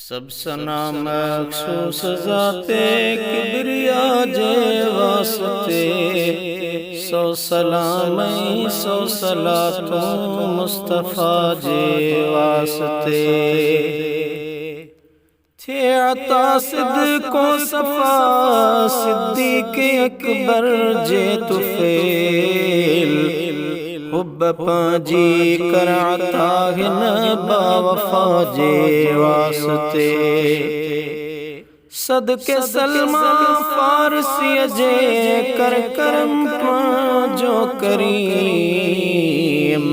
سب سنا مخصوص ذات کبریا جے واسطے، سو سلام سو صلاۃ مصطفیٰ جے واسطے، تھے عطا صدق و صفا صدیق اکبر جے طفیل، حب پانجی کر عطا ہن با وفا جے واسطے، صدق سلمان فارسی جے کر کرم پانجو کریم،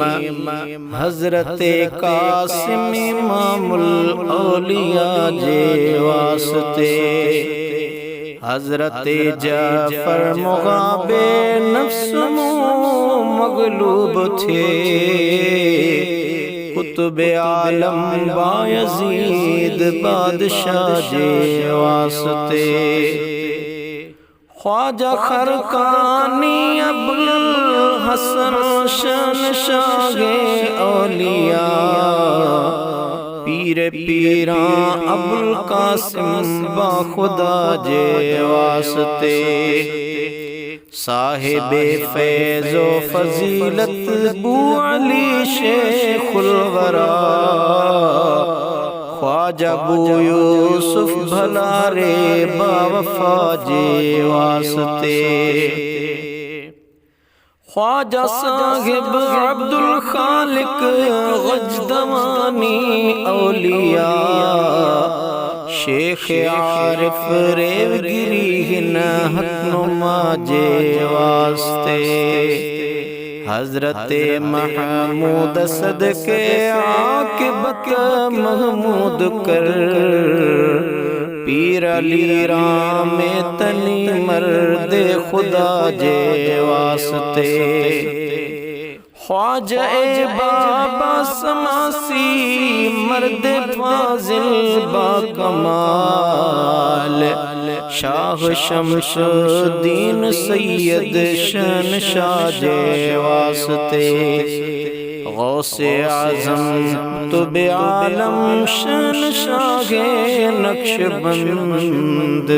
حضرت قاسم امام الاولیاء جے واسطے، حضرت جعفر مغاب نفس مغلوب تھے، قطب عالم بایزید بادشاہ جے واسطے، خواجہ خرقانی ابوالحسن شہنشاہ اولیاء، پیر پیراں ابوالقاسم با خدا جے واسطے، صاحب فیض و فضیلت بو علی شیخ الورا، خواجہ بو یوسف بھلارے با وفا جے واسطے، خواجہ صاحب عبدالخالق غجدوانی اولیاء، شیخ عارف ریوگری ہنہت نما جے واسطے، حضرت محمود صدقے عاقبت محمود کر، پیر علی رام تنی مرد خدا جے واسطے، خواجہ بابا سماسی مرد فاضل با کمال، شاہ شمس الدین سید شہنشاہ جے واسطے، غوث اعظم قطب عالم شہنشاہ نقشبند،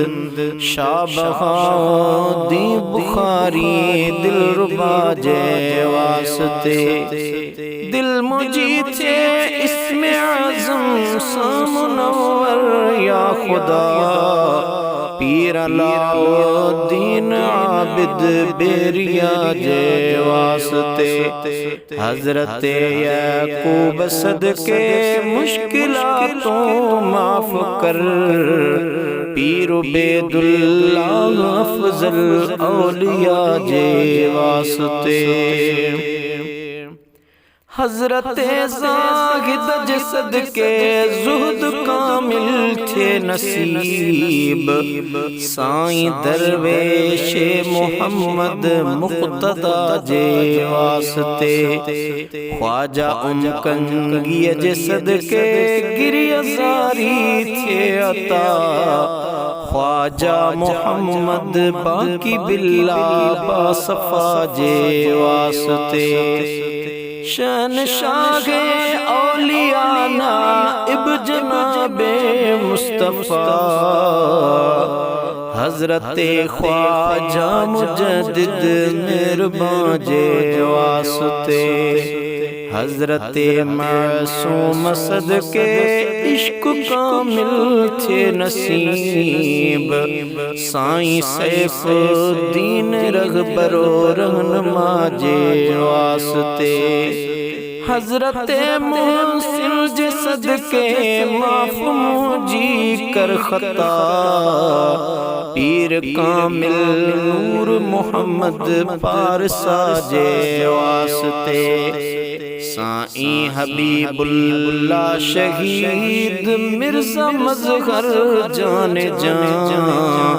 شاہ بہاؤالدین بخاری دلربا جے واسطے، دل مجھے تھے اسم اعظم سا منور یا خدا، پیر علاؤالدین عابد بیریا جے واسطے، حضرت یعقوب صدقے مشکلاتوں معاف کر، پیر عبید اللہ افضل اولیاء جے واسطے، حضرت زاہد جسد کے زہد کامل تھے نصیب، سائیں درویش محمد مقتدیٰ جے واسطے، خواجہ کنگی جسد کے گریزاری تھے عطا، خواجہ محمد باقی باللہ با صفا جے واسطے، شہنشاہ اولیاء نائب جناب مصطفیٰ، حضرت خواجہ مجدد مہرباں جے واسطے، حضرت معصوم صدقے عشق کامل تھے نصیب، سائیں سیف الدین رہبر و رہنما جے واسطے، حضرت محسن جسد کے معاف مجھی کر خطا، پیر کامل نور محمد پارسا جے واسطے، سائیں حبیب اللہ شہید مرزا مظہر جان جان،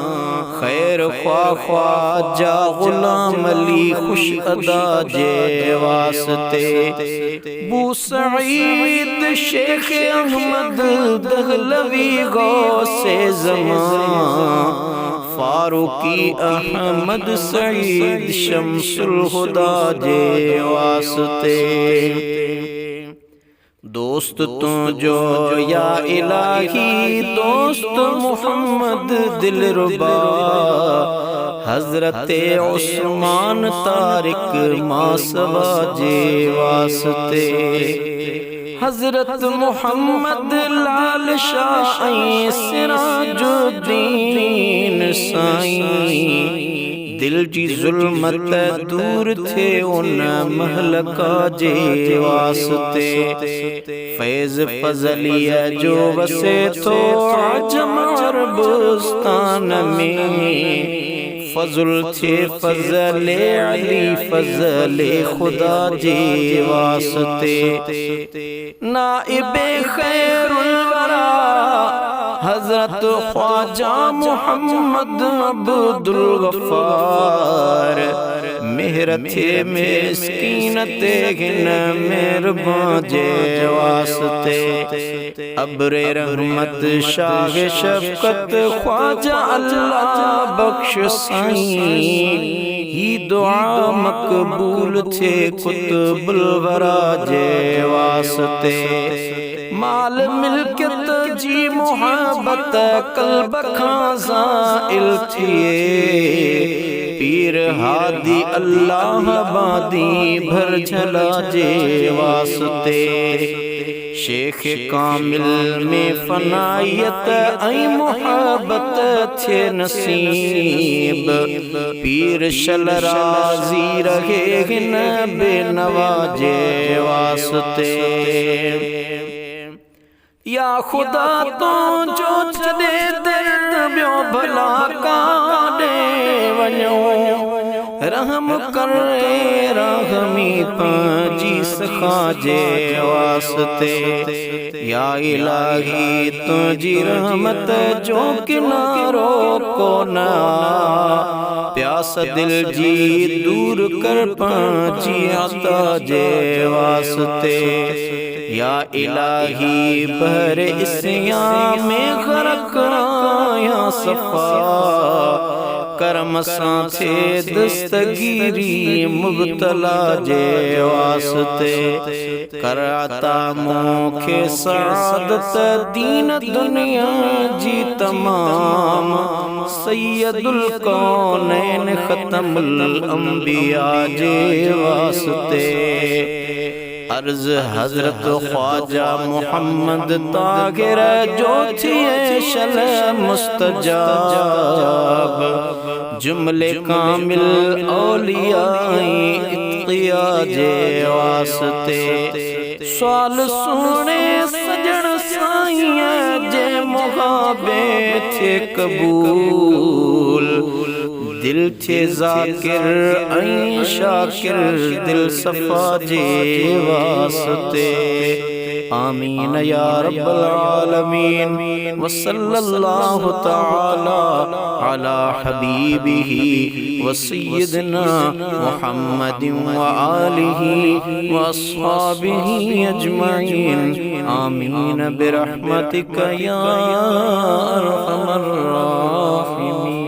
خیر خواہ خواجہ غلام علی خوش ادا جے واسطے، بو سعید شیخ احمد دہلوی غوث زمان، فاروقی احمد سعید شمس الہدیٰ جے واسطے، دوست تو جو یا الہی دوست محمد دلربا حضرت عثمان طارق ماسواج واسطے حضرت محمد لال شاہ سراج الدین سائیں دل جی ظلمت دور تھے ان مہلکا جے واسطے فیض فضلیہ جو وسے تو عجم عربستان میں فضل تھے فضل علی فضل خدا جے واسطے نائب خیر الورا حضرت خواجہ محمد عبد الغفار مہرت مسکینت گن مہربان جے واسطے ابر رحمت شاہ شفقت خواجہ اللہ بخش سائیں ہی دعا مقبول تھے قطب الورا جے واسطے مال ملکت جی محبت قلب کھاں زائل تھیے پیر ہادی اللہ بادی بھر جھلا جے واسطے شیخ کامل میں فنائیت ای محبت تھے نصیب پیر شل رازی رہے گن بے نواجے واسطے یا خدا تو جو چلے در بیو بھلا کاڑے ونیو رحم کرے رحمی پانجی سخاجے واسطے یا الہی تجھی رحمت جو کناروں کو نا پیاس دل جی دور کر پانجی عطا جے واسطے یا الہی بہر اسیام میں غرق یا صفا کرم سان تھے دستگیری مبتلا جے واسطے کر عطا موکھے سعادت دین دنیا جی تمام سید الکونین ختم الانبیاء جے واسطے عرض حضرت خواجہ محمد طاہر جو تھے شل مستجاب جملے کامل اولیاء اتقیاء جے واسطے سوال سونے سجن سائیں جے محابے تھے قبول دل تھے ذاکر این شاکر دل صفا جے واسطے آمین یا رب العالمین وصلی اللہ تعالی علی حبیبہ وسیدنا محمد وآلہ واصحابہ اجمعین آمین برحمتک یا ارحم الراحمین